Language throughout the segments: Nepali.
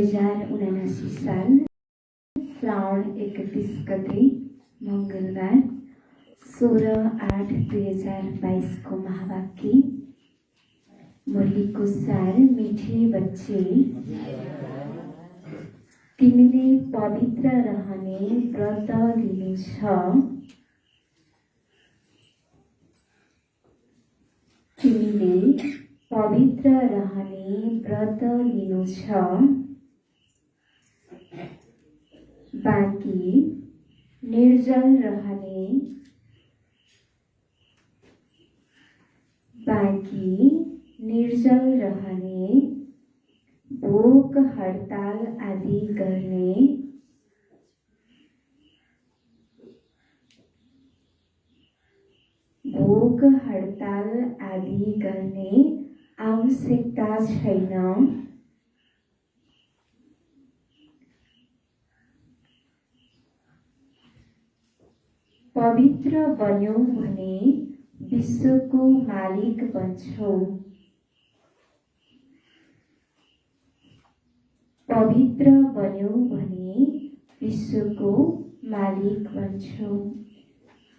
2079 साल श्रावण 31 गते मङ्गलबार 16/8/2022 को महावाक्य मुरलीको सार। मीठे बच्चे, तिमीले पवित्र रहने व्रत लिनु छ। तिमीले पवित्र रहने व्रत लिनु छ। बाँकी निर्जल रहने, भोक हडताल आदि गर्ने, आवश्यकता छैन। पवित्र बन्यौ भने विश्वको मालिक बन्छौ। पवित्र बन्यौ भने विश्वको मालिक बन्छौ।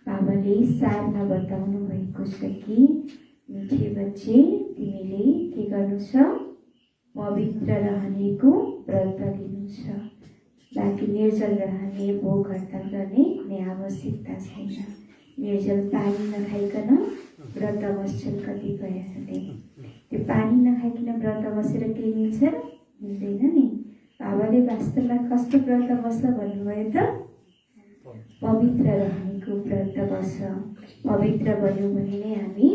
बाबाले सारमा बताउनु भएको छ कि मीठे बच्चे, तिमीले के गर्नु छ? पवित्र रहनेको व्रत लिनु छ। बाँकी निर्जल रहने, भोक हडताल गर्ने कुनै आवश्यकता छैन। निर्जल पानी नखाइकन व्रत बस्छन् कतिपयहरूले। त्यो पानी नखाइकन व्रत बसेर केही मिल्छ र? मिल्दैन नि। बाबाले वास्तवमा कस्तो व्रत बस भन्नुभयो त? पवित्र रहनेको व्रत बस। पवित्र बन्यौँ भने नै हामी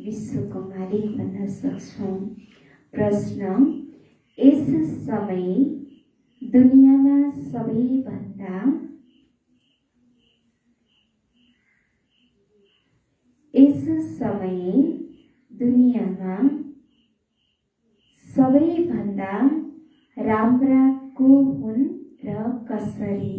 विश्वको मालिक बन्न सक्छौँ। प्रश्न: यस समय दुनियाँमा सबैभन्दा राम्रा को हुन् र कसरी?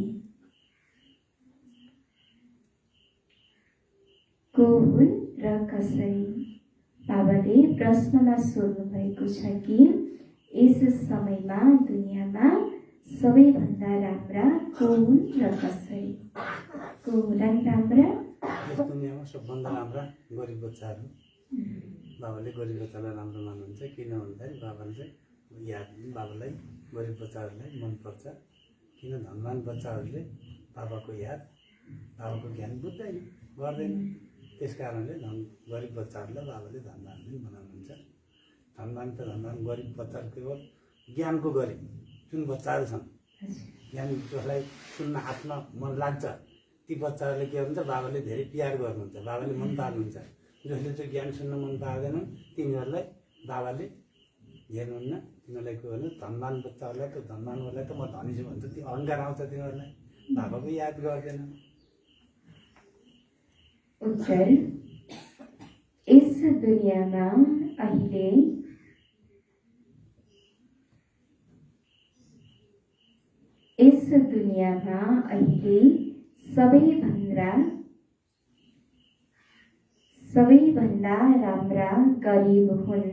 बाबाले प्रश्नमा सोध्नु भएको छ कि यस समयमा दुनियाँमा सबैभन्दा राम्रा को हुन् र कसरी? को हुन् राम्रा? दुनियाँमा सबभन्दा राम्रा गरिब बच्चाहरू। बाबाले गरिब बच्चालाई राम्रो मान्नुहुन्छ। किन भन्दाखेरि बाबालाई गरिब बच्चाहरूलाई मनपर्छ। किन धनवान बच्चाहरूले बाबाको ज्ञान बुझ्दैन, गर्दैन। त्यस कारणले गरिब बच्चाहरूलाई बाबाले धनवान पनि बनाउनुहुन्छ। धनवान गरिब बच्चाहरू केवल ज्ञानको गरिब जुन बच्चाहरू छन्, ज्ञान जसलाई सुन्न हातमा मन लाग्छ, ती बच्चाहरूले के हुन्छ? बाबाले धेरै प्यार गर्नुहुन्छ, बाबाले मन पार्नुहुन्छ। जसले चाहिँ ज्ञान सुन्न मन पार्दैनन् तिनीहरूलाई बाबाले हेर्नुहुन्न। तिनीहरूलाई के भन्नु? धनवान बच्चाहरूलाई त धनवानहरूलाई त म धनी छु भन्छ, ती अहङ्कार आउँछ तिनीहरूलाई, बाबाको याद गर्दैन। उत्तर: यस दुनियाँमा अहिले सबैभन्दा राम्रा गरिब हुन्।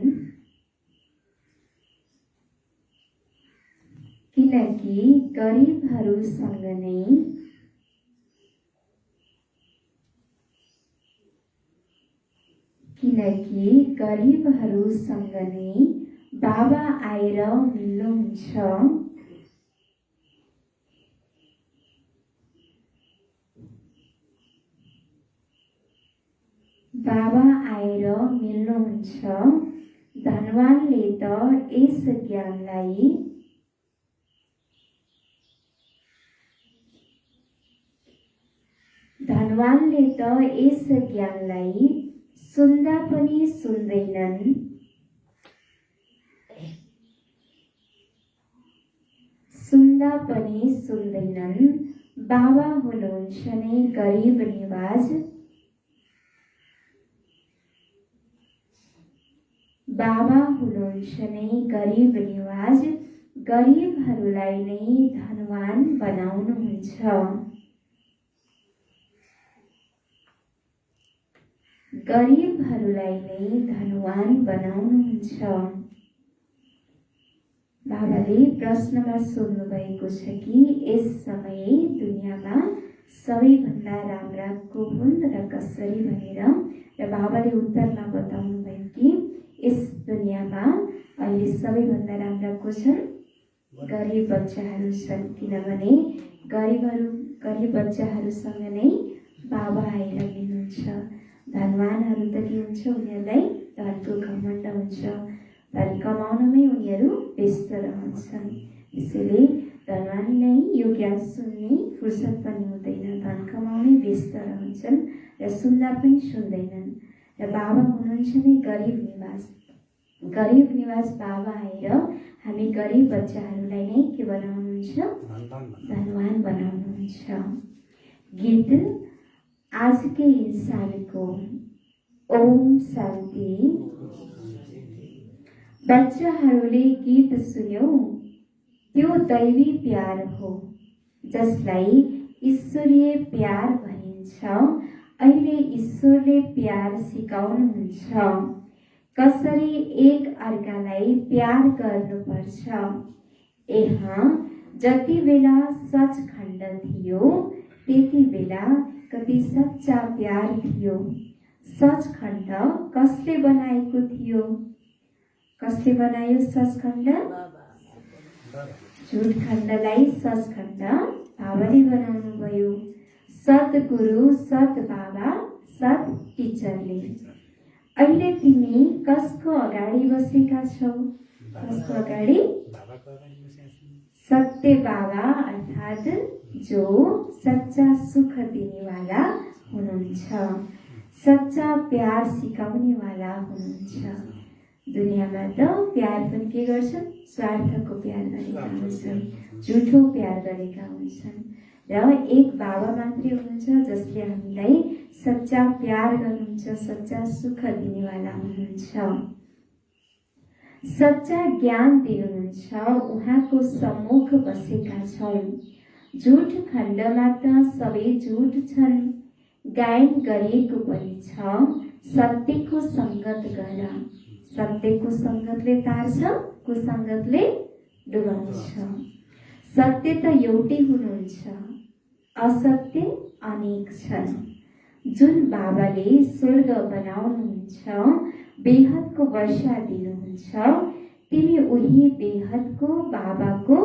किनकि गरिबहरूसँग नै बाबा आएर मिल्नुहुन्छ। धनवानले त यस ज्ञानलाई सुन्दा पनि सुन्दैनन्। बाबा हुनुहुन्छ नै गरिब निवाज। गरिबहरूलाई नै धनवान बनाउनुहुन्छ। गरिबहरूलाई नै धनवान बनाउनुहुन्छ। बाबाले प्रश्नमा सोध्नु भएको छ कि यस समय दुनियाँमा सबैभन्दा राम्रा को हुन् र कसरी भनेर, र बाबाले उत्तरमा बताउनु भयो कि यस दुनियाँमा अहिले सबैभन्दा राम्रा को छन्? गरिब बच्चाहरू छन्, किनभने गरिब बच्चाहरूसँग नै बाबा आएर लिनुहुन्छ। धनवानहरू त के हुन्छ, उनीहरूलाई धनको घमण्ड हुन्छ, धन कमाउनमै उनीहरू व्यस्त रहन्छन्। त्यसैले धनवान नै यो ज्ञान सुन्ने फुर्सद पनि हुँदैन, धन कमाउनै व्यस्त रहन्छन् र सुन्दा पनि सुन्दैनन्। र बाबा हुनुहुन्छ नै गरिब निवास बाबा आएर हामी गरिब बच्चाहरूलाई नै के बनाउनुहुन्छ? धनवान बनाउनुहुन्छ। गीत आज के इंसान को। ओम शान्ति। बच्चाहरूले गीत सुन्यौ, त्यो दैवी प्यार हो जसलाई ईश्वरीय प्यार भनिन्छ। अहिले ईश्वरले प्यार सिकाउनुहुन्छ, कसरी एक अर्कालाई प्यार गर्नुपर्छ। यहाँ जति बेला सचखण्ड थियो त्यति बेला कति सच्चा प्यार थियो। सचखण्ड कसले बनाएको थियो? कसले बनायो सचखण्ड? झुटखण्डलाई सचखण्ड बाबाले बनाउनु भयो। सद्गुरु, सद् बाबा, सद् टिचरले। अहिले तिमी कसको अगाडि बसेका छौ? कसको अगाडि? सत्य बाबा, अर्थात् जो सच्चा सुख दिनेवाला हुनुहुन्छ, सच्चा प्यार सिकाउनेवाला हुनुहुन्छ। दुनियाँमा त प्यार पनि के गर्छन्? स्वार्थको प्यार गरेका हुन्छन्, झुठो प्यार गरेका हुन्छन्। र एक बाबा मात्रै हुनुहुन्छ जसले हामीलाई सच्चा प्यार गर्नुहुन्छ, सच्चा सुख दिनेवाला हुनुहुन्छ, सच्चा ज्ञान दिनुहुन्छ। उहाँको सम्मुख बसेका छौँ। झुट खण्डमा त सबै झुट छन्। गायन गरिएको पनि छ, सत्यको सङ्गत गर। सत्यको सङ्गतले तार्छ, कुसङ्गतले डुबाउँछ। सत्य त एउटै हुनुहुन्छ, असत्य अनेक छन्। जुन बाबाले स्वर्ग बनाउनुहुन्छ, बेहदको वर्षा दिनुहुन्छ, तिमी उही बेहदको बाबाको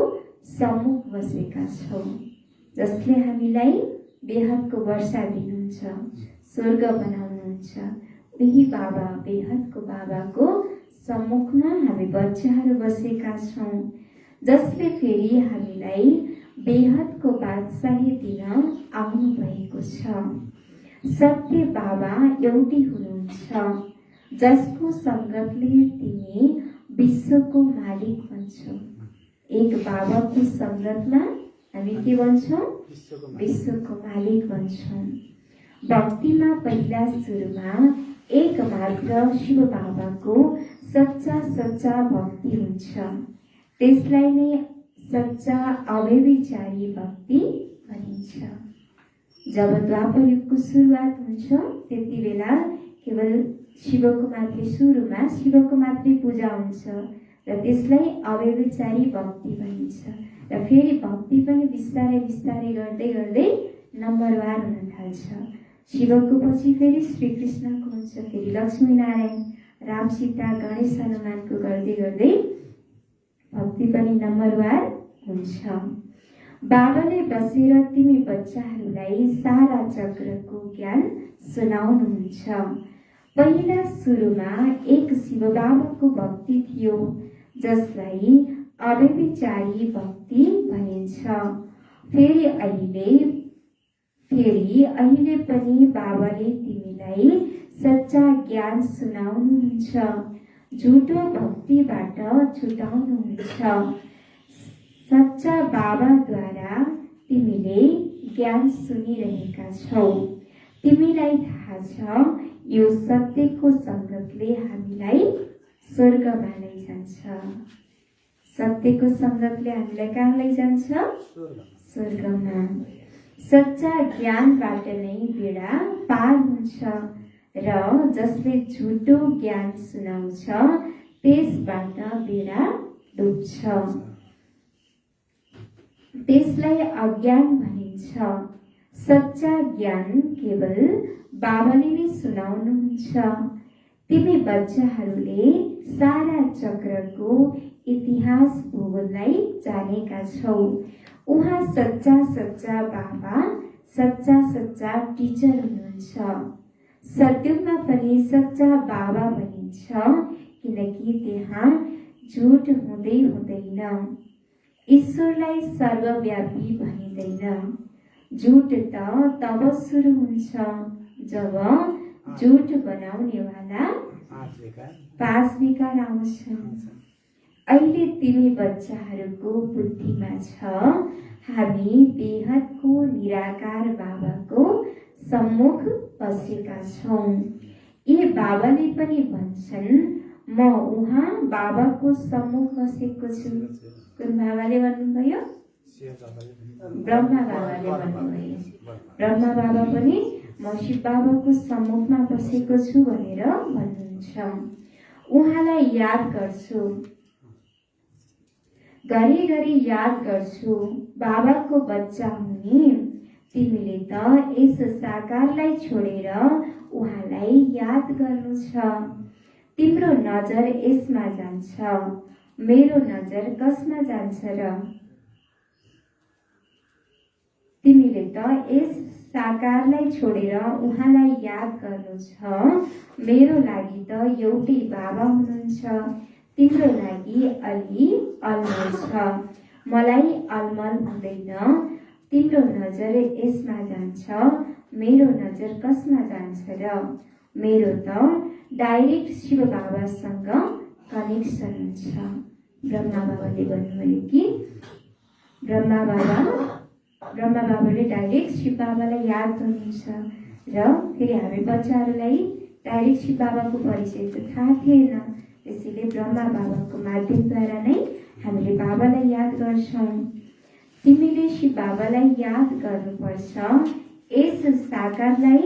सम्मुख बसेका छौ, जसले हामीलाई बेहदको वर्षा दिनुहुन्छ, स्वर्ग बनाउनुहुन्छ। उही बाबा, बेहदको बाबाको सम्मुखमा हामी बच्चाहरू बसेका छौँ, जसले फेरि हामीलाई बेहदको बादशाही दिन आउनु भएको छ। सत्य बाबा एउटै हुनुहुन्छ, जसको सङ्गतले तिमी विश्वको मालिक बन्छौ। एक बाबाको सङ्गतमा हामी के बन्छौँ? विश्वको मालिक बन्छौँ। भक्तिमा पहिला सुरुमा एक मात्र शिव बाबाको सच्चा भक्ति हुन्छ। त्यसलाई नै सच्चा अव्यभिचारी भक्ति भनिन्छ। जब द्वापर युगको सुरुवात हुन्छ त्यति बेला केवल शिवको मात्रै, सुरुमा शिवको मात्रै पूजा हुन्छ र त्यसलाई अव्यभिचारी भक्ति भनिन्छ। र फेरि भक्ति पनि बिस्तारै बिस्तारै गर्दै गर्दै नम्बरवार हुन थाल्छ। शिवको पछि फेरि श्रीकृष्णको हुन्छ, फेरि लक्ष्मीनारायण, राम, सीता, गणेश, हनुमानको गर्दै गर्दै भक्ति पनि नम्बरवार हुन्छ। बाबाले बसेर तिमी बच्चाहरूलाई सारा चक्रको ज्ञान सुनाउनुहुन्छ। पहिला सुरुमा एक शिव बाबाको भक्ति थियो, जसलाई अव्यभिचारी भक्ति भनिन्छ। फेरि अहिले पनि बाबाले तिमीलाई सच्चा ज्ञान सुनाउनुहुन्छ, झुटो भक्तिबाट छुटाउनुहुन्छ। सच्चा बाबाद्वारा तिमीले ज्ञान सुनिरहेका छौ। तिमीलाई थाहा छ यो सत्यको सङ्गतले हामीलाई स्वर्गमा लैजान्छ। सत्यको सङ्गतले हामीलाई कहाँ लैजान्छ? स्वर्गमा। सच्चा ज्ञानबाट नै बेडा पार हुन्छ र जसले झुटो ज्ञान सुनाउँछ त्यसबाट बेडा डुब्छ। त्यसलाई अज्ञान भनिन्छ। सच्चा ज्ञान केवल बाबाले नै सुनाउनुहुन्छ। तिमी बच्चाहरूले सारा चक्रको इतिहास भूगोललाई जानेका छौ। उहाँ सच्चा सच्चा बाबा, सच्चा सच्चा टिचर हुनुहुन्छ। सत्युगमा पनि सच्चा बाबा भनिन्छ, किनकि त्यहाँ झुट हुँदै हुँदैन। ईश्वरलाई सर्वव्यापी भनिँदैन। झुट त तब सुरु हुन्छ जब झुट बनाउनेवाला 5 विकार आउँछन्। अहिले तिमी बच्चाहरूको बुद्धिमा छ, हामी बेहदको निराकार बाबाको सम्मुख बसेका छौँ। यी बाबाले पनि भन्छन्, म उहाँ बाबाको सम्मुख बसेको छु। कुन बाबाले भन्नुभयो? ब्रह्मा बाबाले भन्नुभयो। ब्रह्मा बाबा पनि म शिव बाबाको सम्मुखमा बसेको छु भनेर भन्नुहुन्छ। उहाँलाई याद गर्छु, घरिघरि याद गर्छु। बाबाको बच्चा हुने तिमीले त यस साकारलाई छोडेर उहाँलाई याद गर्नु छ। तिम्रो नजर यसमा जान्छ, मेरो नजर कसमा जान्छ र? तिमीले त यस साकारलाई छोडेर उहाँलाई याद गर्नु छ। मेरो लागि त एउटै बाबा हुनुहुन्छ, तिम्रो लागि अलि अलमल छ, मलाई अलमल हुँदैन। तिम्रो नजर यसमा जान्छ, मेरो नजर कसमा जान्छ र? मेरो त डाइरेक्ट शिव बाबासँग कनेक्सन हुन्छ। ब्रह्मा बाबाले भन्नुभयो कि ब्रह्मा बाबाले डाइरेक्ट शिव बाबालाई याद गर्नुहुन्छ। र फेरि हामी बच्चाहरूलाई डाइरेक्ट शिव बाबाको परिचय त थाहा थिएन, त्यसैले ब्रह्मा बाबाको माध्यमद्वारा नै हामीले बाबालाई याद गर्छौँ। तिमीले शिव बाबालाई याद गर्नुपर्छ, यस साकारलाई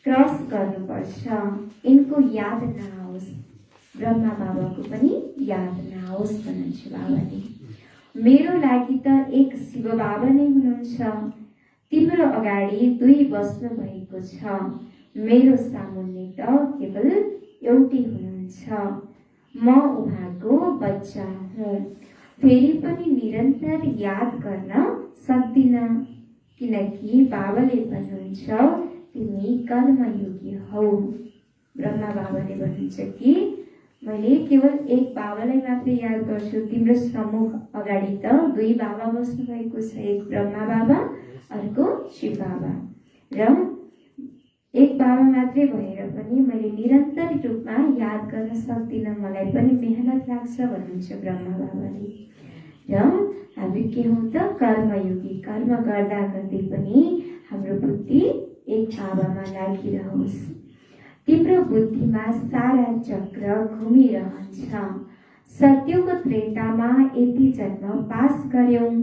क्रस गर्नुपर्छ, यिनको याद नआओस्, ब्रह्मा बाबाको पनि याद नआओस् भन्नुहुन्छ बाबाले। मेरो लागि त एक शिव बाबा नै हुनुहुन्छ। तिम्रो अगाडि 2 बस्नु भएको छ, मेरो सामुन्ने त केवल एउटै हुनुहुन्छ। म उहाँको बच्चा हुँ। फेरि पनि निरन्तर याद गर्न सक्दिन, किनकि बाबाले भन्नुहुन्छ तिमी कर्मयोगी हौ। ब्रह्मा बाबाले भन्नुहुन्छ कि मैले केवल एक बाबालाई मात्रै याद गर्छु। तिम्रो सम्मुख अगाडि त 2 बाबा बस्नु भएको छ, एक ब्रह्मा बाबा, अर्को शिव बाबा। र एक बाबा मात्रै भएर पनि मैले निरन्तर रूपमा याद गर्न सक्दिनँ, मलाई पनि मेहनत लाग्छ भन्नुहुन्छ ब्रह्मा बाबाले। र हामी के हौँ त कर्मयोगी। कर्म गर्दा गर्दै पनि हाम्रो बुद्धि एक बाबामा लागिरहोस्। तिम्रो बुद्धिमा सारा चक्र घुमिरहन्छ। सत्युग त्रेतामा यति जन्म पास गर्यौं,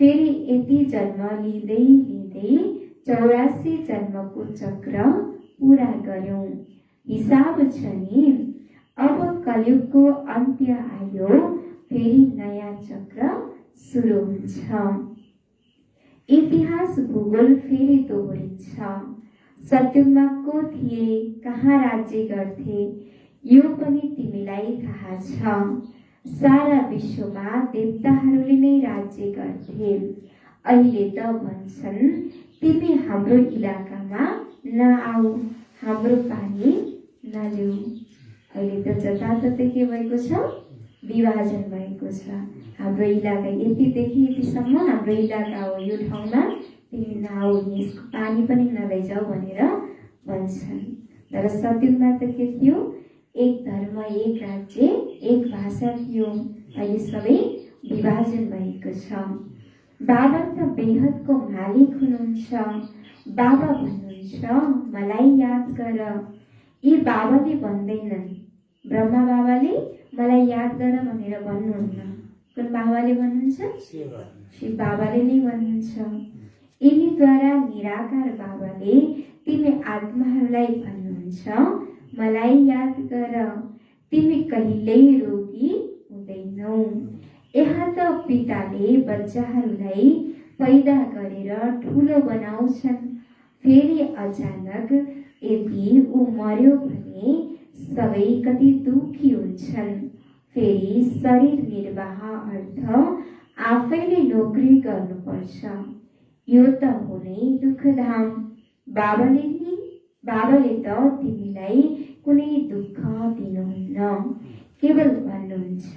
फेरि यति जन्म लिँदै लिँदै 84 जन्मको चक्र पूरा गर्यौं। हिसाब छ नि, अब कलियुगको अन्त्य आयो, फेरि नयाँ चक्र सुरु हुन्छ। इतिहास भूगोल फेरि दोहोरिन्छ। सत्युगमा को थिए, कहाँ राज्य गर्थे, यो पनि तिमीलाई थाहा छ। सारा विश्वमा देवताहरूले नै राज्य गर्थे। अहिले त भन्छन् तिमी हाम्रो इलाकामा नआऊ, हाम्रो पानी नलिऊ। अहिले त जताततै के भएको छ, विभाजन भएको छ। हाम्रो इलाका यतिदेखि यतिसम्म हाम्रो इलाका हो, यो ठाउँमा तिमी नआऊ, यसको पानी पनि नलैजाऊ भनेर भन्छन्। तर सत्युगमा त के थियो, एक धर्म, एक राज्य, एक भाषा थियो। अहिले सबै विभाजन भएको छ। बाबा त बेहदको मालिक हुनुहुन्छ। बाबा भन्नुहुन्छ मलाई याद गर। यी बाबाले भन्दैनन्, ब्रह्मा बाबाले मलाई याद गर भनेर भन्नुहुन्न। कुन बाबाले भन्नुहुन्छ? शिव बाबाले नै भन्नुहुन्छ। यिनीद्वारा निराकार बाबाले तिमी आत्माहरूलाई भन्नुहुन्छ मलाई याद गर, तिमी कहिल्यै रोगी हुँदैन। छैनौँ। यहाँ त पिताले बच्चाहरूलाई पैदा गरेर ठुलो बनाउँछन्, फेरि अचानक यदि ऊ मर्यो भने सबै कति दुखी हुन्छन्। फेरि शरीर निर्वाह अर्थ आफैले नोकरी गर्नुपर्छ। यो त हो नै दुःखधाम। बाबाले त तिमीलाई कुनै दुःख दिनुहुन्न, केवल भन्नुहुन्छ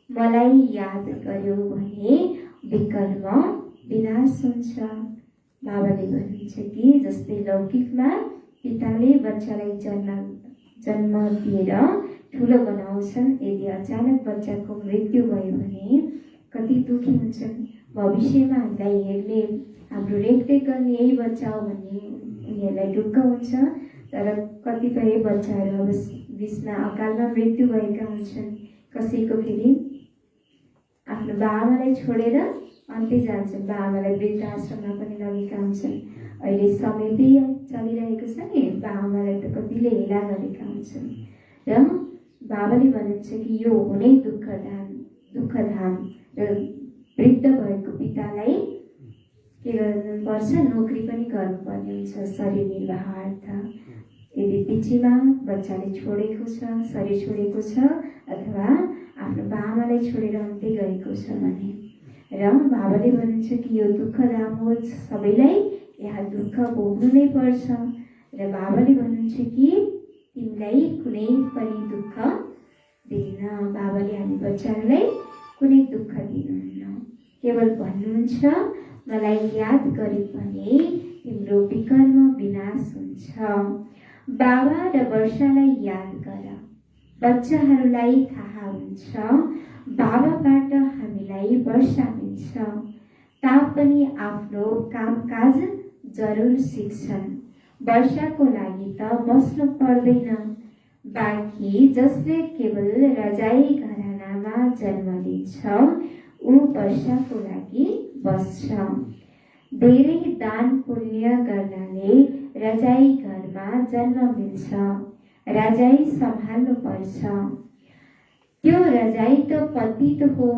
मलाई याद गर्यो भने विकर्म विनाश हुन्छ। बाबाले भन्नुहुन्छ कि जस्तै लौकिकमा पिताले बच्चालाई जन्म दिएर ठुलो बनाउँछन्, यदि अचानक बच्चाको मृत्यु भयो भने कति दुःखी हुन्छन्। भविष्यमा हामीलाई हेर्ने, हाम्रो रेखदेख गर्ने यही बच्चा हो भन्ने उनीहरूलाई दुःख हुन्छ। तर कतिपय बच्चाहरू अब बिचमा अकालमा मृत्यु भएका हुन्छन्। कसैको फेरि आफ्नो बाबालाई छोडेर अन्त्य जान्छन्, बाबालाई वृद्धाश्रममा पनि लगेका हुन्छन्। अहिले समय त्यही चलिरहेको छ नि, बाबालाई त कतिले हेला गरेका हुन्छन्। र बाबाले भन्नुहुन्छ कि यो हो नै दुःखधाम र वृद्ध भएको पितालाई के गर्नुपर्छ, नोकरी पनि गर्नुपर्ने हुन्छ शरीर निर्वाहार्थ। यदि पिछीमा बच्चाले छोडेको छ, शरीर छोडेको छ अथवा आफ्नो बाबालाई छोडेर अन्त्य गएको छ भने, र बाबाले भन्नुहुन्छ कि यो दुःखधाम हो, सबैलाई यहाँ दुःख भोग्नु नै पर्छ। र बाबाले भन्नुहुन्छ कि तिमीलाई कुनै पनि दुःख दिन्न। बाबाले हामी बच्चाहरूलाई कुनै दुःख दिनुहुन्न, केवल भन्नुहुन्छ मलाई याद गरे भने तिम्रो विकर्म विनाश हुन्छ। बाबा र वर्षालाई याद गर। बच्चाहरूलाई थाहा हुन्छ बाबाबाट हामीलाई वर्षा मिल्छ, तापनि आफ्नो कामकाज जरुर सिक्छन्। वर्षाको लागि त बस्नु पर्दैन, बाँकी जसले केवल रजाई घरानामा जन्म लिन्छ ऊ वर्षाको लागि बस्छ। धेरै दान पुण्य गर्नाले रजाई घरमा जन्म मिल्छ, रजाई सम्हाल्नु पर्छ। त्यो रजाई त पतित हो।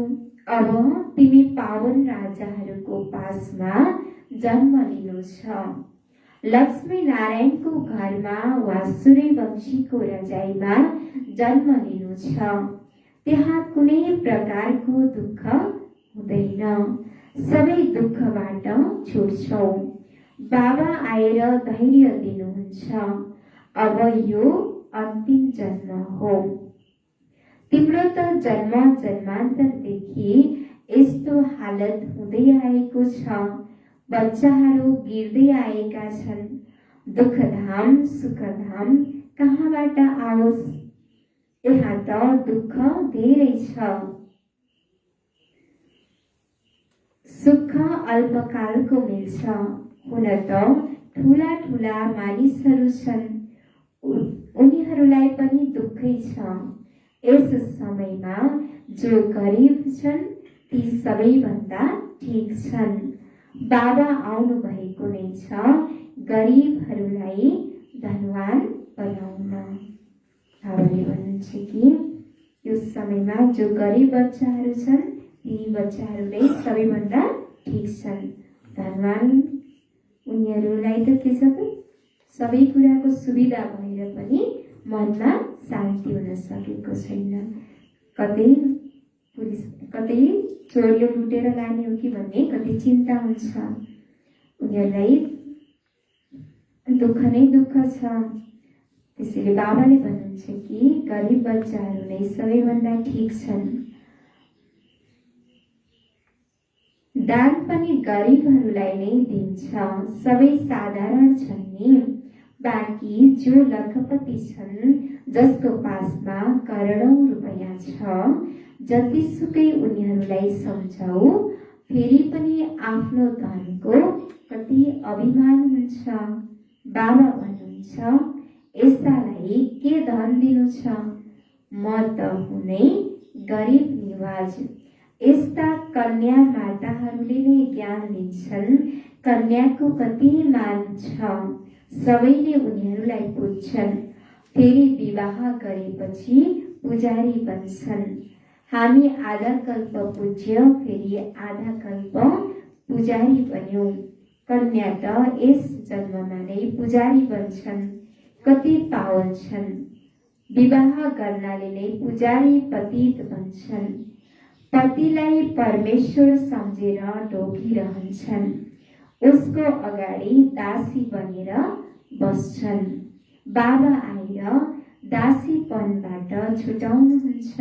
अब तिमी पावन राजाहरूको पासमा जन्म लिनु छ। लक्ष्मी नारायणको घरमा वा सूर्यवंशीको रजाईमा जन्म लिनु छ। त्यहाँ कुनै प्रकारको दुःख हुँदैन, सबै दुःखबाट छुट्छौ। बाबा आएर धैर्य दिनुहुन्छ, अब यो अन्तिम जन्म हो। तिम्रो त जन्म जन्मान्तरदेखि यस्तो हालत हुँदै आएको छ। बच्चाहरू गिर्दै आएका छन्। दुःखधाम सुखधाम कहाँबाट आओस्? यहाँ त दुःख धेरै छ। सुख अल्पकालको मिल्छ। हुन त ठुला ठुला मानिसहरू छन्, उनीहरूलाई पनि दुःखै छ। यस समयमा जो गरिब छन् ती सबैभन्दा ठिक छन्। बाबा आउनु भएको नै छ गरिबहरूलाई धनवान बनाउन। बाबाले भन्नुहुन्छ कि यो समयमा जो गरिब बच्चाहरू छन् ती बच्चाहरू नै सबैभन्दा ठिक छन्। धनवान उनीहरूलाई त के छ त सबै कुराको सुविधा भएर पनि मनमा शान्ति हुन सकेको छैन। कतै चोरले लुटेर लाने हो कि भन्ने कति चिन्ता हुन्छ। उनीहरूलाई दुःख नै दुःख छ। त्यसैले बाबाले भन्नुहुन्छ कि गरिब बच्चाहरू नै सबैभन्दा ठिक छन्। दान पनि गरिबहरूलाई नै दिन्छ, सबै साधारण छन् नि। बाँकी जो लखपति छन्, जसको पासमा करोडौं रुपैयाँ छ, जतिसुकै उनीहरूलाई सम्झाऊ फेरि पनि आफ्नो धनको कति अभिमान हुन्छ। बाबा भन्नुहुन्छ यस्तालाई के धन दिनु छ? म त हुनै गरिब निवाज। यस्ता कन्या माताहरूले नै ज्ञान दिन्छन्। कन्याको कति मान छ, सबैले उनीहरूलाई पुज्छन्। फेरि विवाह गरेपछि पुजारी बन्छन्। हामी आधा कल्प पूज्य फेरि आधा कल्प पुजारी बन्यौं। कन्या त यस जन्ममा नै पुजारी बन्छन्, कति पावल छन्। विवाह गर्नाले नै पुजारी पतित बन्छन्। पतिलाई परमेश्वर सम्झेर ढोकिरहन्छन्, उसको अगाडि दासी बनेर बस्छन्। बाबा आएर दासीपनबाट छुटाउनुहुन्छ।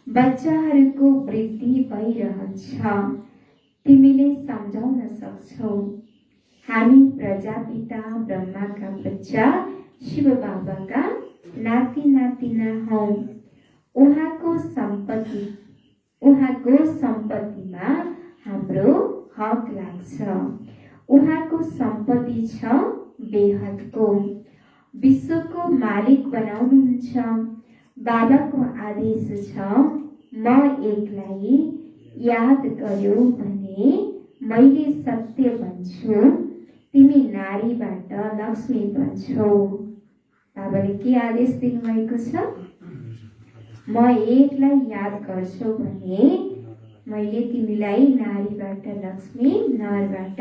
बच्चाहरूको वृद्धि भइरहन्छ, तिमीले सम्झाउन सक्छौ। हामी प्रजापिता ब्रह्माका बच्चा शिव बाबाका नाति नातिना हौ। उहाँको सम्पत्तिमा हाम्रो हक लाग्छ। उहाँको सम्पत्ति छ बेहदको। विश्वको मालिक बनाउनुहुन्छ। बाबाको आदेश छ, म एकलाई याद गर्यो भने मैले सत्य भन्छु, तिमी नारीबाट लक्ष्मी बन्छौ। बाबाले के आदेश दिनुभएको छ? म एकलाई याद गर्छु भने मैले तिमीलाई नारीबाट लक्ष्मी, नरबाट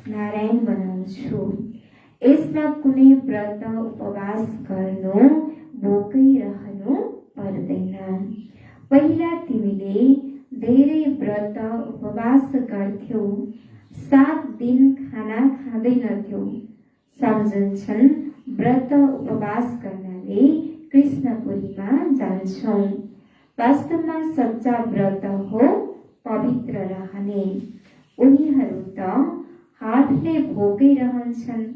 नारायण बनाउँछु। यसमा कुनै व्रत उपवास गर्नु, भोकै रहनु पर्दैन। पहिला तिमीले धेरै व्रत उपवास गर्थ्यौ, 7 दिन खाना खाँदैनथ्यौ। सम्झन्छन् व्रत उपवास गर्नाले कृष्णपुरीमा जान्छौं। वास्तवमा सच्चा व्रत हो पवित्र रहने। उनीहरू त हातले भोकै रहन्छन्।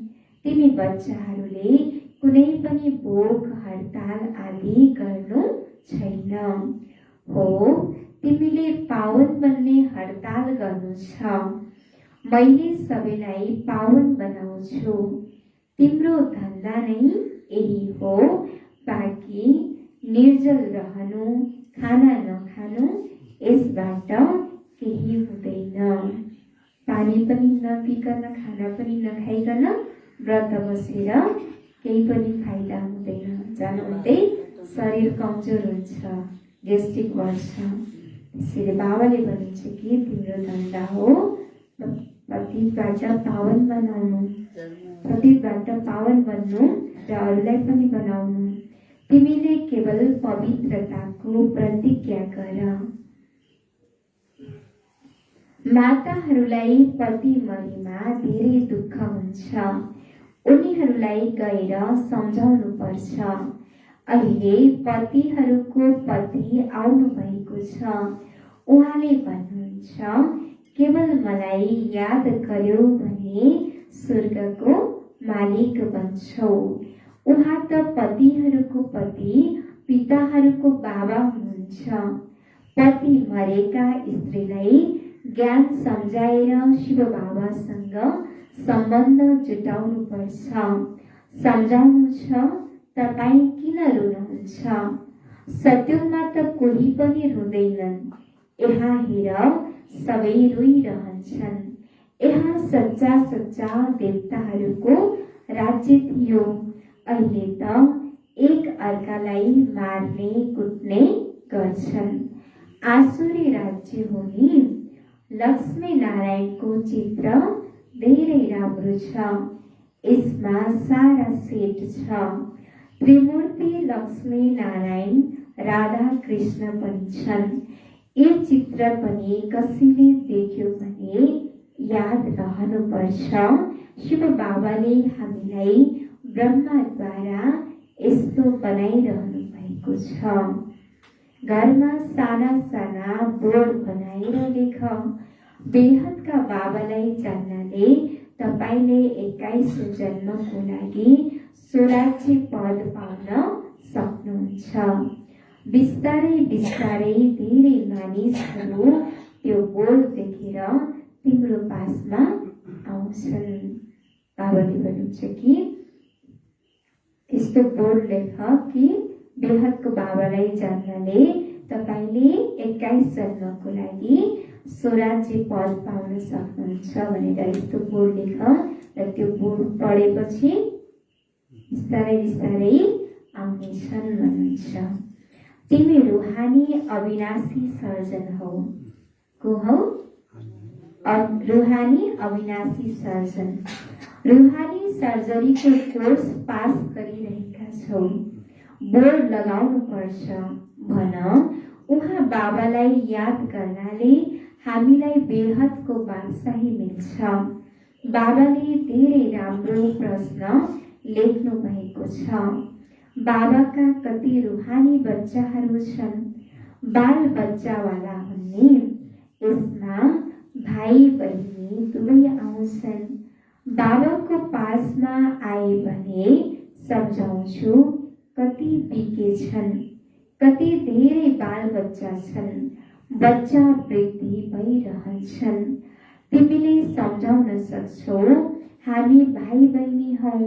तिमी बच्चाहरूले कुनै पनि भोक हडताल आदि गर्नु छैन। हो, तिमीले पावन बन्ने हडताल गर्नु छ। मैले सबैलाई पावन बनाउँछु। तिम्रो धन्दा नै यही हो। बाँकी निर्जल रहनु, खाना नखानु, यसबाट केही हुँदैन। पानी पनि नपिकन, खाना पनि नखाइकन व्रत बसेर केही पनि फाइदा हुँदैन। जानुहुँदै शरीर कमजोर हुन्छ, गेस्ट्रिक बढ्छ। त्यसैले बाबाले भन्नुहुन्छ कि तिम्रो धन्दा हो पतितबाट पावन बनाउनु, पतितबाट पावन बन्नु र अरूलाई पनि बनाउनु। तिमीले केवल पवित्रताको प्रतिज्ञा गर। माताहरूलाई पति मरेमा धेरै दुःख हुन्छ। उनीहरूलाई गएर सम्झाउनु पर्छ। अहिले पतिहरूको पति आउनु भएको छ। उहाँले भन्नुहुन्छ, केवल मलाई याद गर्यो भने स्वर्गको मालिक बन्छौ। उहाँ त पतिहरूको पति, पिताहरूको बाबा हुनुहुन्छ। पति मरेका स्त्रीलाई ज्ञान सम्झाएर शिव बाबासँग सम्बन्ध जुटाउनु पर्छ। सम्झाउनु छ, तपाईँ किन रुनुहुन्छ? सत्युगमा त कोही पनि रुँदैनन्। यहाँ हेर, सबै रोइरहन्छन्। यहाँ सच्चा सच्चा देवताहरूको राज्य थियो। अहिले त एक अर्कालाई मार्ने कुट्ने गर्छन्। आसुरी राज्य हो नि। लक्ष्मी नारायणको चित्र धेरै राम्रो छ। यसमा सारा सेट छ। त्रिमूर्ति लक्ष्मी नारायण राधा कृष्ण पनि छन्। यो चित्र पनि कसैले देख्यो भने याद रहनुपर्छ। शिव बाबाले हामीलाई ब्रह्माद्वारा यस्तो बनाइरहनु भएको छ। घरमा साना साना बोर्ड बनाएर लेख। बेहदका बाबालाई जान्नाले तपाईले 21औं जन्मको लागि स्वराज्य पद पाउन सक्नुहुन्छ। बिस्तारै बिस्तारै धेरै मानिसहरू त्यो बोर्ड देखेर तिम्रो पासमा आउँछन्। बाबाले भन्नुहुन्छ कि यस्तो बोर्ड लेख कि बेहदको बाबालाई जान्नाले तपाईले 21 जन्मको लागि स्वराज्य पद पाउन सक्नुहुन्छ भनेर यस्तो बोर्ड लेख। र त्यो बोर्ड पढेपछि बिस्तारै बिस्तारै आउनेछन् भन्नुहुन्छ। तिमी रूहानी अविनाशी सर्जन हौ। को हौ? रूहानी अविनाशी सर्जन। रूहानी सर्जरीको कोर्स पास गरिरहेका छौ। बोर्ड लगाउनु पर्छ भन। उहाँ बाबालाई याद गर्नाले हामीलाई बेहदको बादशाही मिल्छ। बाबाले धेरै राम्रो प्रश्न लेख्नु भएको छ। बाबाका कति रूहानी बच्चाहरू छन्। बाल बच्चावाला हुने यसमा भाइ बहिनी दुवै आउँछन्। बाबाको पासमा आए भने सम्झाउँछु कति बिके छन्, कति धेरै बाल बच्चा छन्। बच्चा वृद्धि भइरहन्छन्। तिमीले सम्झाउन सक्छौ हामी भाइ बहिनी हौ।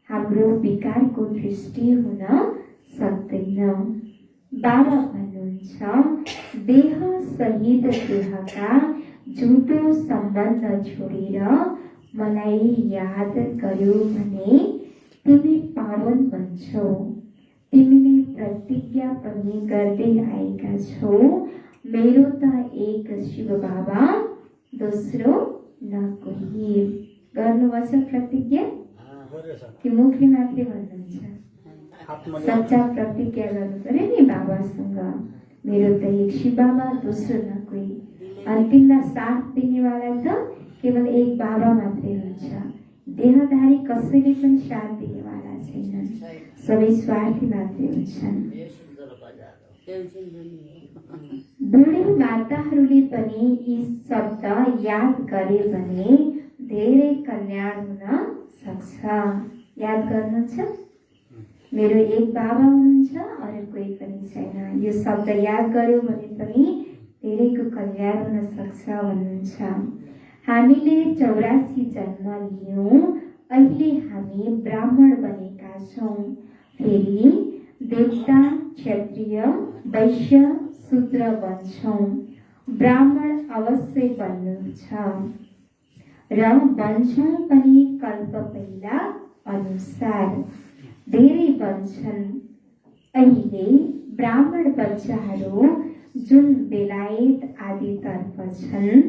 हाम्रो विकारको दृष्टि हुन सक्दैन। बाबा भन्नुहुन्छ देह सहित देहका झुटो सम्बन्ध छोडेर मलाई याद गर्यो भने तिमी पावन बन्छौ। तिमीले प्रतिज्ञा पनि गर्दै आएका छौ मेरो त एक शिव बाबा दोस्रो न कोही। गर्नुपर्छ प्रतिज्ञा कि मुखले मात्रै भन्नुहुन्छ? सच्चा प्रतिज्ञा गर्नु पर्यो नि बाबासँग। मेरो त एक शिव बाबा दोस्रो न कोही। अन्तिममा साथ दिनेवाला त केवल एक बाबा मात्रै हुन्छ। देहधारी कसैले पनि साथ दिनेवाला छैनन्। सबै स्वार्थी मात्रै हुन्छन्। बुढी माताहरूले पनि यी शब्द याद गरे भने धेरै कल्याण हुन सक्छ। याद गर्नुहुन्छ? मेरो एक बाबा हुनुहुन्छ, अरू कोही पनि छैन। यो शब्द याद गर्यो भने पनि धेरैको कल्याण हुन सक्छ भन्नुहुन्छ। हामीले 84 जन्म लियौँ। अहिले हामी ब्राह्मण बनेका छौँ। फेरि देवता, क्षत्रिय, वैश्य, शूद्र बन्छौँ। ब्राह्मण अवश्य बन्नुहुन्छ र बन्छौँ पनि कल्प पहिला अनुसार। धेरै बन्छन्। अहिले ब्राह्मण बच्चाहरू जुन बेलायत आदितर्फ छन्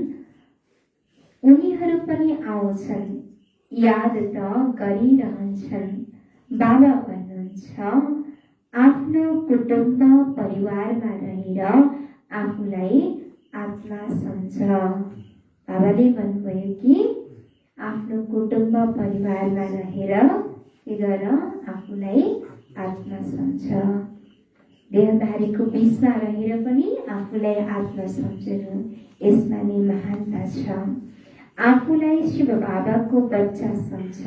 उनीहरू पनि आउँछन्। याद त गरिरहन्छन्। बाबा भन्नुहुन्छ आफ्नो कुटुम्ब परिवारमा रहेर आफूलाई आत्मा सम्झ। बाबाले भन्नुभयो कि आफ्नो कुटुम्ब परिवारमा रहेर के गर? आफूलाई आत्मा सम्झ। देहधारीको बीचमा रहेर पनि आफूलाई आत्मा सम्झनु, यसमा नै महानता छ। आफूलाई शिव बाबाको बच्चा सम्झ।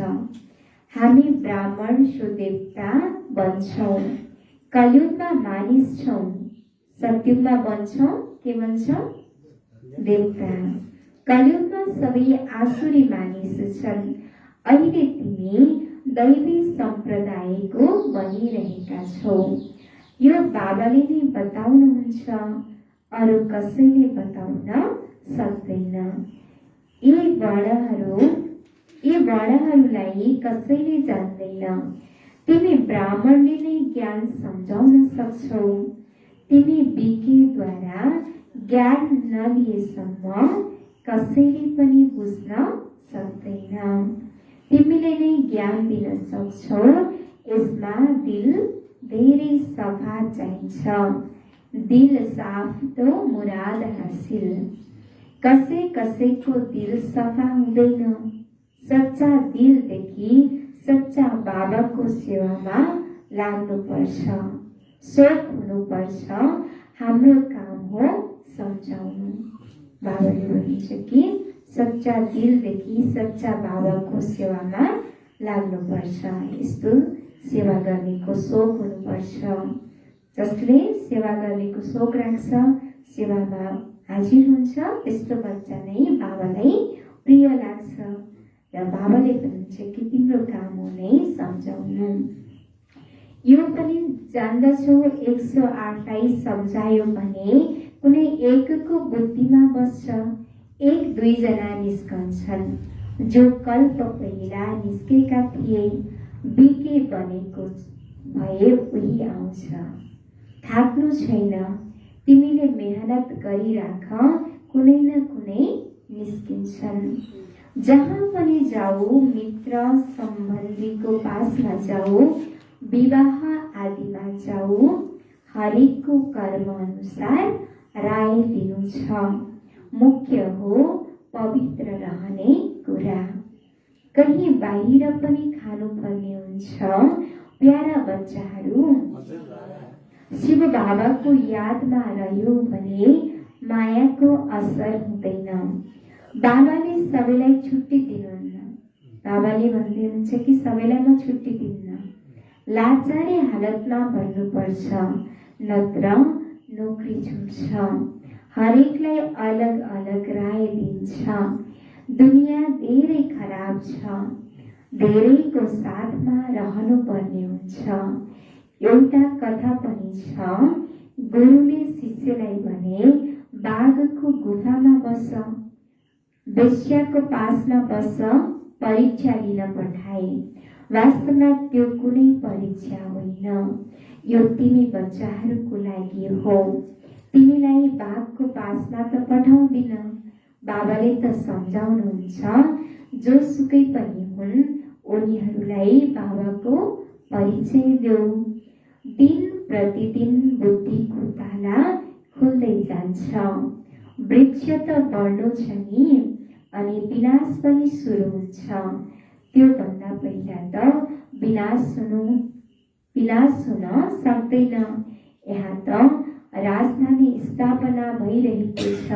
हामी ब्राह्मण सुदेवता बन्छौँ। कलियुगमा मानिस छौँ। सत्युगमा बन्छौँ के भन्छौँ? देवता। कलियुगमा सबै आसुरी मानिस छन्। अहिले तिमी दैवी सम्प्रदायको बनिरहेका छौ। यो बाबाले नै बताउनुहुन्छ, अरू कसैले बताउन सक्दैन। यी वर्णहरूलाई कसैले जान्दैन। तिमी ब्राह्मणले नै ज्ञान सम्झाउन सक्छौ। तिमी विकिद्वारा ज्ञान नलिएसम्म कसैले पनि बुझ्न सक्दैन। तिमीले नै ज्ञान दिन सक्छौ। यसमा दिल धेरै सफा चाहिन्छ। दिल साफ तो मुराद हासिल। कसैको दिल सफा हुँदैन। सच्चा दिलदेखि सच्चा बाबाको सेवामा लाग्नुपर्छ। सोच हुनुपर्छ। हाम्रो काम हो सम्झाउनु। बाबाले भन्नुहुन्छ कि सच्चा दिलदेखि सच्चा बाबाको सेवामा लाग्नुपर्छ। यस्तो सेवा गर्नेको सोख हुनुपर्छ। जसले सेवा गर्नेको सोख राख्छ, सेवामा हाजिर हुन्छ, त्यस्तो बच्चा नै बाबालाई प्रिय लाग्छ। र बाबाले भन्नुहुन्छ कि तिम्रो काम हो नै सम्झाउनु। यो पनि जान्दछौ 128 सम्झायो भने कुनै एकको बुद्धिमा बस्छ। 1-2 जना निस्कन्छन् जो कल्प पहिला निस्केका थिए। बिके बनेको भए उही आउँछ। थाक्नु छैन, तिमीले मेहनत गरिराख, कुनै न कुनै निस्किन्छन्। जहाँ पनि जाऊ, मित्र सम्बन्धीको पासमा जाऊ, विवाह आदिमा जाऊ, हरेकको कर्म अनुसार राय दिनु छ। मुख्य हो पवित्र रहने कुरा। कहीँ बाहिर पनि खानुपर्ने हुन्छ। प्यारा बच्चाहरू, शिव बाबाको यादमा रह्यो भने मायाको असर हुँदैन। बाबाले सबैलाई छुट्टी दिनुहुन्न। बाबाले भन्दै हुन्छ कि सबैलाई म छुट्टी दिन्न, लाचारे हालतमा भन्नुपर्छ, नत्र नोकरी छुट्छ। हरेकलाई अलग अलग राय दिन्छ। दुनियाँ धेरै खराब छ, धेरैको साथमा रहनुपर्ने हुन्छ। एउटा कथा पनि छ, गुरुले शिष्यलाई भने बाघको गुफामा बस, वेश्याको पासमा बस, परीक्षा लिन पठाए। वास्तवमा त्यो कुनै परीक्षा होइन, यो तिमी बच्चाहरूको लागि हो। तिमीलाई बाघको पासमा त पठाउँदिन। बाबाले त सम्झाउनुहुन्छ, जोसुकै पनि हुन् उनीहरूलाई बाबाको परिचय देऊ। दिन प्रतिदिन बुद्धिको ताला खुल्दै जान्छ। वृक्ष त बढ्नु छ नि, अनि विनाश पनि सुरु हुन्छ। त्योभन्दा पहिला त विनाश हुन सक्दैन। यहाँ त राजधानी स्थापना भइरहेको छ।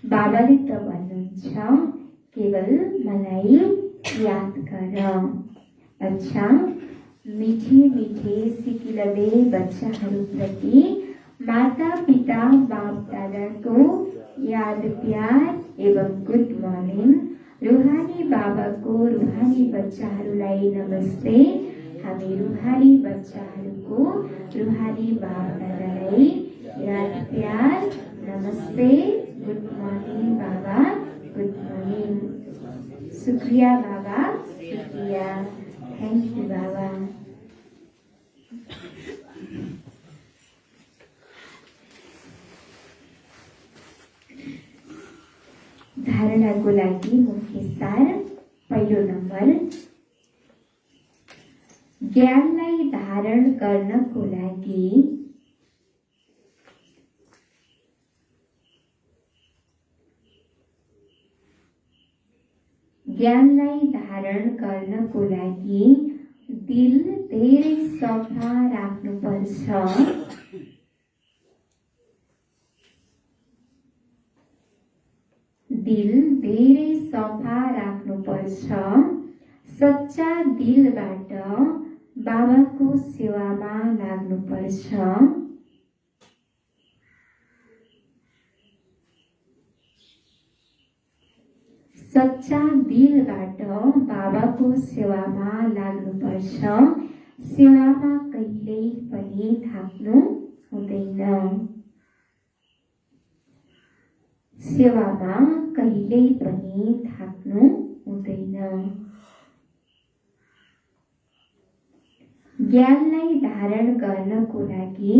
बाबाले त भन्नुहुन्छ, केवल मलाई याद गर। अच्छा, मीठे मीठे सिकिलले बच्चाहरूप्रति माता पिता बाप दादाको याद प्यार एवं गुड मर्निङ। रूहानी बाबाको रूहानी बच्चाहरूलाई नमस्ते। हामी रूहानी बच्चाहरूको रूहानी बाप दादालाई याद प्यार नमस्ते। गुड मर्निङ बाबा, गुड मर्निङ। शुक्रिया बाबा, शुक्रिया। थैंक यू बाबा। धारणाको लागि मुख्य सार। पहिलो नम्बर, ज्ञानलाई धारण गर्नको लागि दिल धेरै सफा राख्नुपर्छ। दिल धेरै सफा राख्नुपर्छ। सच्चा दिलबाट बाबाको सेवामा लाग्नुपर्छ। सच्चा दिलबाट बाबाको सेवामा लाग्नुपर्छ। सेवामा कहिल्यै पनि थाक्नु हुँदैन। सेवामा कहिल्यै पनि थाक्नु हुँदैन। ज्ञानलाई धारण गर्नको लागि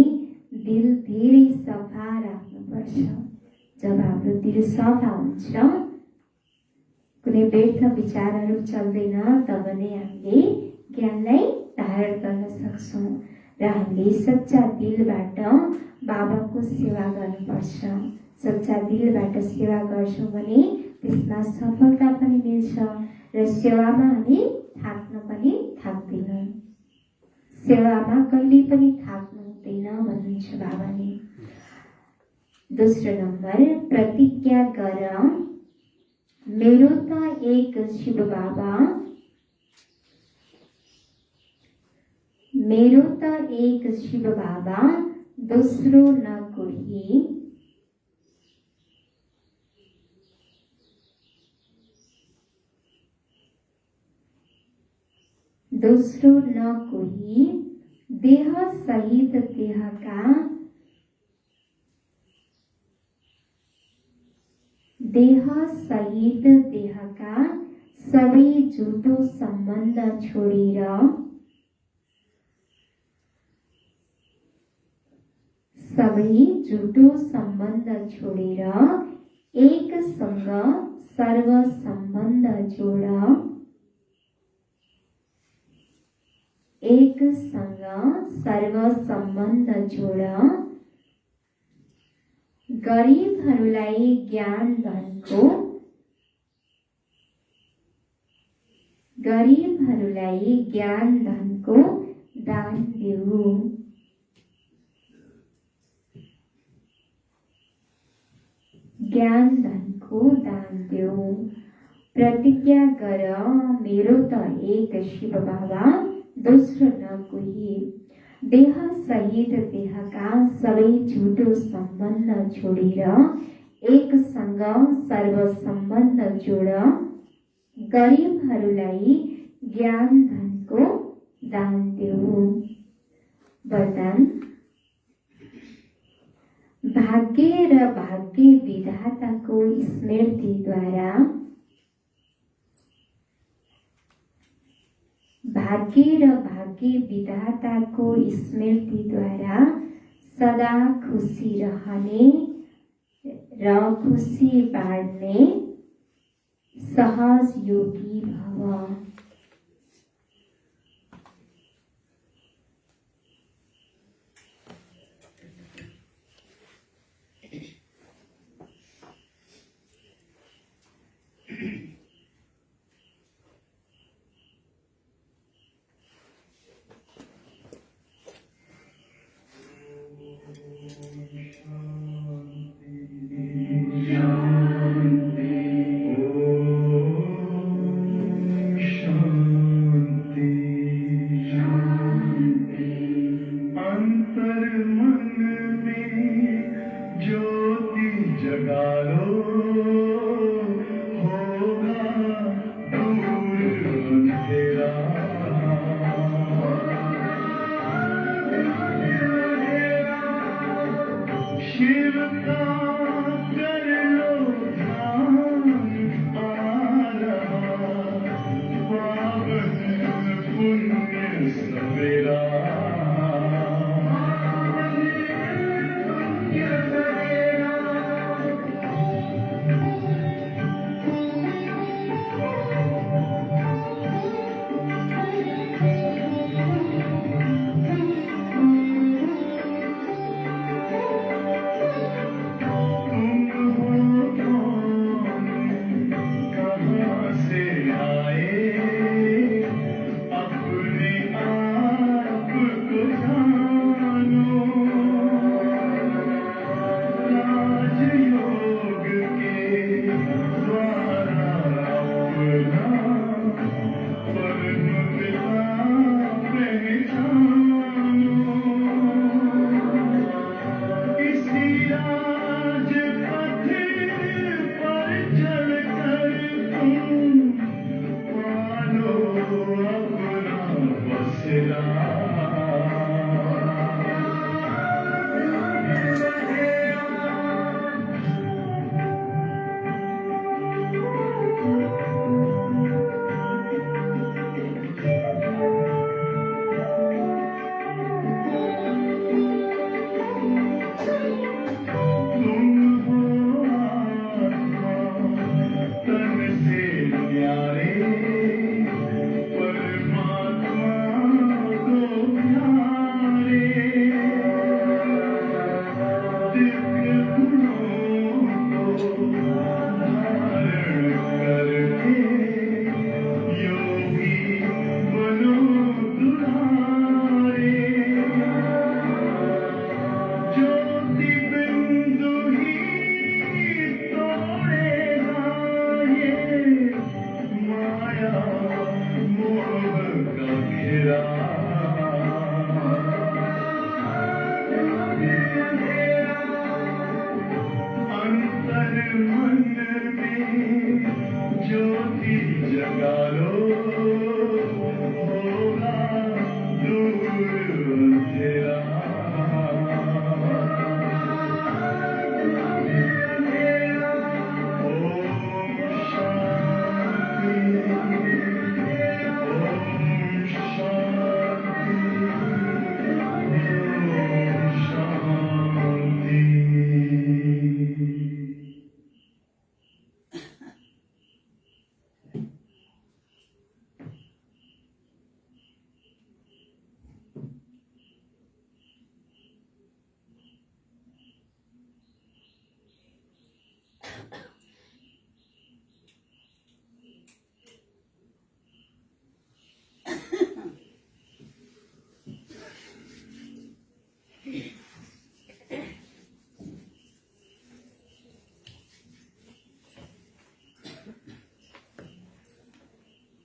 दिल धेरै सफा राख्नुपर्छ। जब हाम्रो दिल सफा हुन्छ, कुनै व्यर्थ विचारहरू चल्दैन, तब नै हामीले ज्ञानलाई धारण गर्न सक्छौँ। र हामीले सच्चा दिलबाट बाबाको सेवा गर्नुपर्छ। सच्चा दिलबाट सेवा गर्छौँ भने त्यसमा सफलता पनि मिल्छ र सेवामा हामी थाक्न पनि थाक्दैनौँ। सेवामा कहिल्यै पनि थाक्नु हुँदैन भन्नुहुन्छ बाबाले। दोस्रो नम्बर, प्रतिज्ञा गर, मेरो त एक शिव बाबा, मेरो त एक शिव बाबा, दोस्रो न कोही। दोस्रो न कोही, देह सहित देहका, देह सहित देहका सबै झुटो सम्बन्ध छोडेर सबै झुटो सम्बन्ध छोडेर एकसँग सर्व सम्बन्ध जोड। एकसँग सर्व सम्बन्ध जोड। गरिबहरूलाई ज्ञान धनको दान देऊ। ज्ञान धनको दान देऊ। प्रतिज्ञा गर मेरो त एक शिव बाबा दोस्रो न कोही। देह सहित देहका सबै झुटो सम्बन्ध छोडेर एकसँग सर्व सम्बन्ध जोड। गरिबहरूलाई ज्ञान धनको दान देऊ। वरदान। भाग्य र भाग्य विधाताको स्मृतिद्वारा सदा खुसी रहने र खुसी बाँड्ने सहज योगी भव।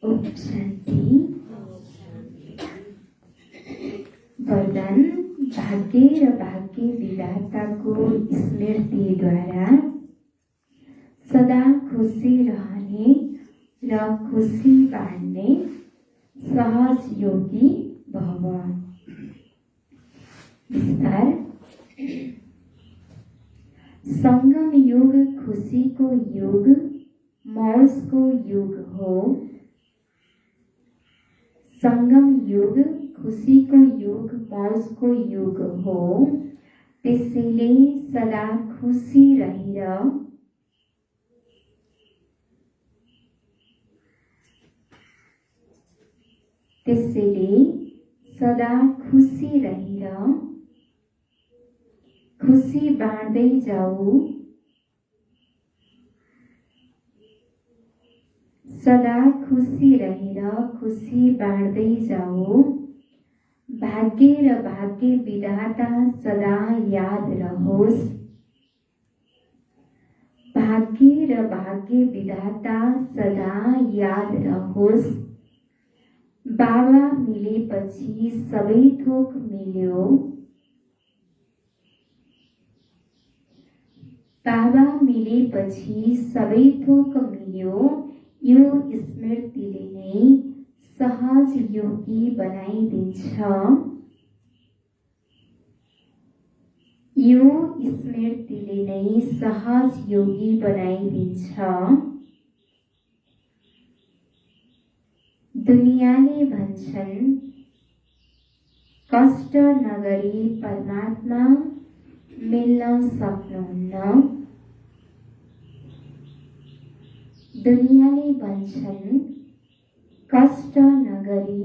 ओम शान्ति। वरदान भाग्य र भाग्य विधाताको स्मृतिद्वारा सदा खुसी रहने र खुसी बाँड्ने सहज योगी भव। विस्तार। संगम युग खुशीको युग मौजको युग हो। संगम युग खुशीको युग मौजको युग हो। त्यसैले सदा खुसी रहेर खुसी बाँड्दै जाऊ। सदा खुसी रहेर खुसी बाँड्दै जाऊ। भाग्य र भाग्य विधाता सदा याद रहोस्। भाग्य र भाग्य विधाता सदा याद रहोस्। बाबा मिलेपछि सबै थोक मिल्यो। बाबा मिलेपछि सबै थोक मिल्यो। यो स्मृतिले नै सहज योगी बनाइदिन्छ। यो स्मृतिले नै सहज योगी बनाइदिन्छ। दुनियाँले भन्छन् कष्ट नगरी परमात्मा मिल्न सक्नुहुन्न। दुनियाँले भन्छन् कष्ट नगरी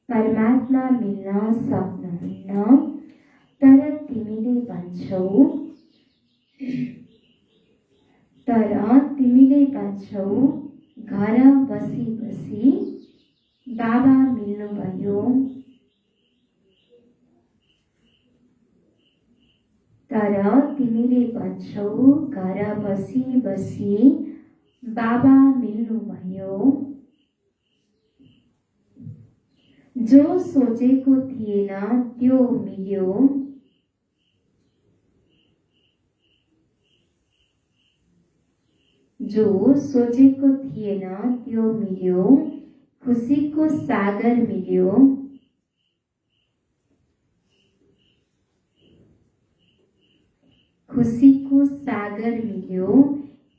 परमात्मा मिल्न सक्नुहुन्न। तर तिमीले भन्छौ घर बसी बसी बाबा मिल्नुभयो। तर तिमीले भन्छौ घर बसी बसी बाबा मिल्नुभयो। जो सोचेको थिएन त्यो मिल्यो। जो सोचेको थिएन त्यो मिल्यो। खुसीको सागर मिल्यो। खुसीको सागर मिल्यो।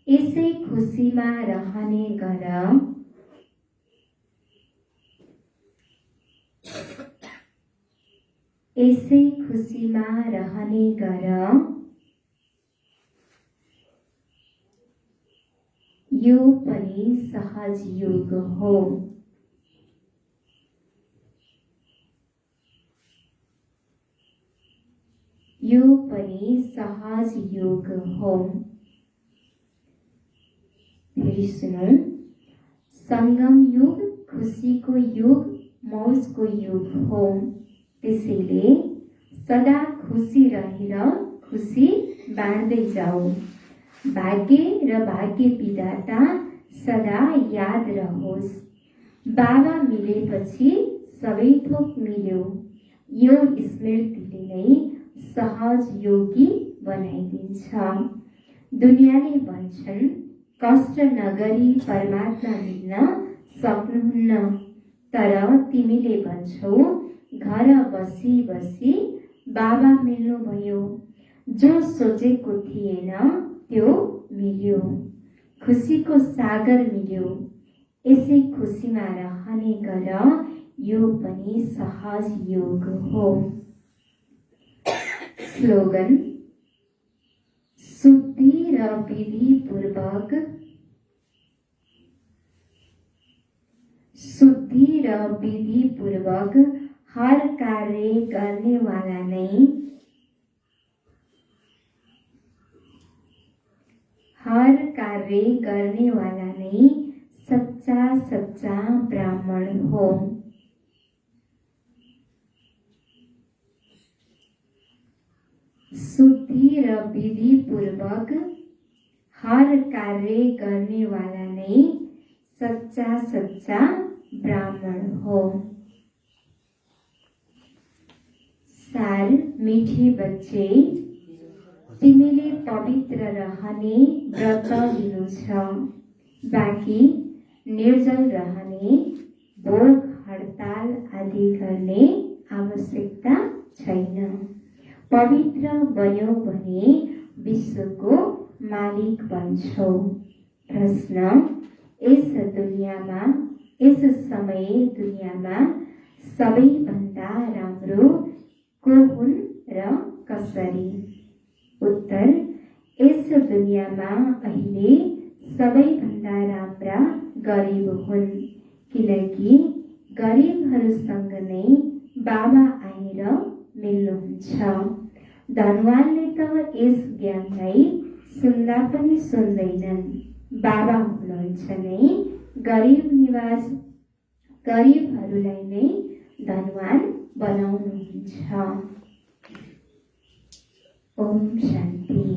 यसै खुसीमा रहने गर। यसै खुसीमा रहने गर। यो पनि सहज योग हो। यो पनि सहज योग हो। फेरि सुनौ। संगम युग खुसीको युग मौजको युग हो। त्यसैले सदा खुसी रहेर खुसी बाँड्दै जाऊ। भाग्य र भाग्य विधाता सदा याद रहोस्। बाबा मिलेपछि सबै थोक मिल्यो। यो स्मृतिले नै सहज योगी बनाइदिन्छ। दुनियाँले भन्छन् कष्ट नगरी परमात्मा मिल्न सक्नुहुन्न। तर तिमीले भन्छौ घर बसी बसी बाबा मिल्नुभयो। जो सोचेको थिएन त्यो मिल्यो। खुसीको सागर मिल्यो। यसै खुसीमा रहने गर। यो पनि सहज योग हो। स्लोगन। शुद्धि र विधि पूर्वक हर कार्य गर्ने वाला नै सच्चा ब्राह्मण हो। शुद्धि र विधि पूर्वक हर कार्य गर्ने वाला नै सच्चा सच्चा ब्राह्मण हो। सार मीठे बच्चे, तिमीले पवित्र रहने व्रत लिनु छ, बाँकी निर्जल रहने भोग हडताल आदि गर्ने आवश्यकता छैन। पवित्र बन्यौ भने विश्वको मालिक बन्छौ। प्रश्न, यस दुनियाँमा, यस समय दुनियाँमा सबैभन्दा राम्रो को हुन् र कसरी? उत्तर, यस दुनियाँमा अहिले सबैभन्दा राम्रा गरिब हुन्, किनकि गरिबहरूसँग नै बाबा आएर मिल्नुहुन्छ। धनवानले त यस ज्ञानलाई सुन्दा पनि सुन्दैनन्। बाबा हुनुहुन्छ नै गरिबहरूलाई नै धनवान बनाउनुहुन्छ। ओम शान्ति।